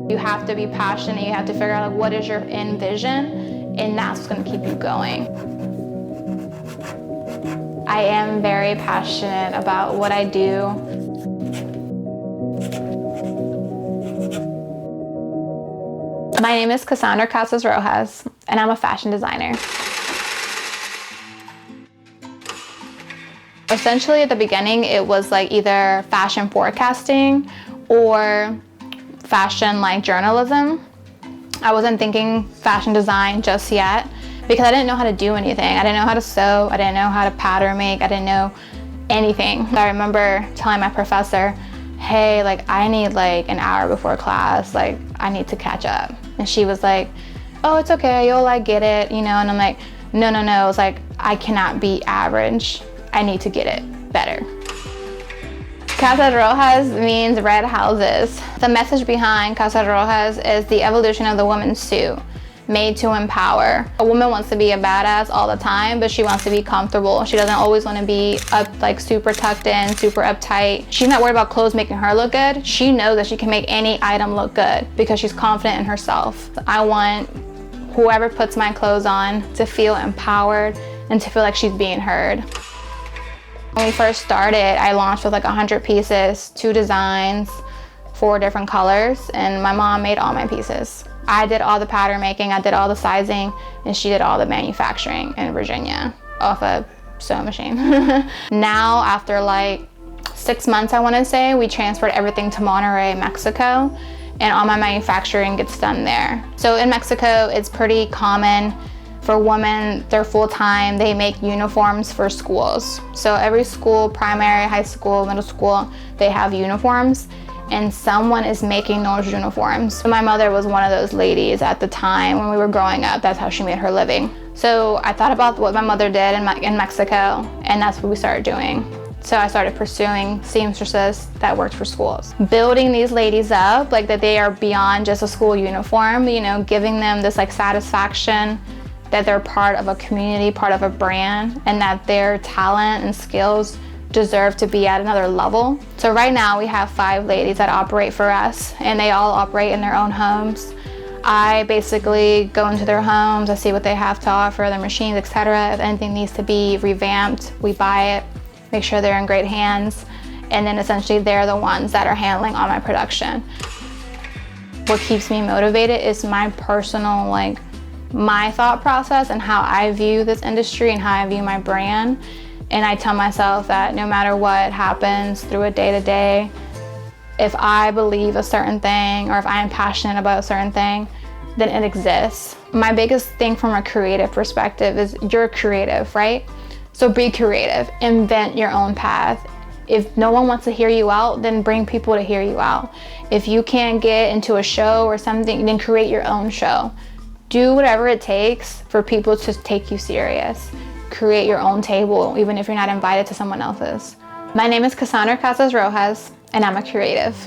You have to be passionate. You have to figure out like, what is your end vision, and that's what's going to keep you going. I am very passionate about what I do. My name is Cassandra Casas Rojas, and I'm a fashion designer. Essentially at the beginning, it was like either fashion forecasting or fashion like journalism. I wasn't thinking fashion design just yet because I didn't know how to do anything. I didn't know how to sew. I didn't know how to pattern make. I didn't know anything. I remember telling my professor, hey, like I need like an hour before class, like I need to catch up. And she was like, oh, it's okay, you'll like get it, you know? And I'm like, no. It's like, I cannot be average. I need to get it better. Casas Rojas means red houses. The message behind Casas Rojas is the evolution of the woman's suit, made to empower. A woman wants to be a badass all the time, but she wants to be comfortable. She doesn't always want to be up, like super tucked in, super uptight. She's not worried about clothes making her look good. She knows that she can make any item look good because she's confident in herself. I want whoever puts my clothes on to feel empowered and to feel like she's being heard. When we first started, I launched with like 100 pieces, 2 designs, 4 different colors, and my mom made all my pieces. I did all the pattern making, I did all the sizing, and she did all the manufacturing in Virginia off a sewing machine. Now, after like 6 months, I want to say, we transferred everything to Monterrey, Mexico, and all my manufacturing gets done there. So in Mexico, it's pretty common for women, they're full-time, they make uniforms for schools. So every school, primary, high school, middle school, they have uniforms, and someone is making those uniforms. So my mother was one of those ladies at the time when we were growing up. That's how she made her living. So I thought about what my mother did in Mexico, and that's what we started doing. So I started pursuing seamstresses that worked for schools. Building these ladies up, like that they are beyond just a school uniform, you know, giving them this like satisfaction that they're part of a community, part of a brand, and that their talent and skills deserve to be at another level. So right now we have 5 ladies that operate for us, and they all operate in their own homes. I basically go into their homes, I see what they have to offer, their machines, etc. If anything needs to be revamped, we buy it, make sure they're in great hands, and then essentially they're the ones that are handling all my production. What keeps me motivated is my personal, like, my thought process and how I view this industry and how I view my brand. And I tell myself that no matter what happens through a day-to-day, if I believe a certain thing or if I am passionate about a certain thing, then it exists. My biggest thing from a creative perspective is you're creative, right? So be creative, invent your own path. If no one wants to hear you out, then bring people to hear you out. If you can't get into a show or something, then create your own show. Do whatever it takes for people to take you serious. Create your own table, even if you're not invited to someone else's. My name is Cassandra Casas Rojas, and I'm a creative.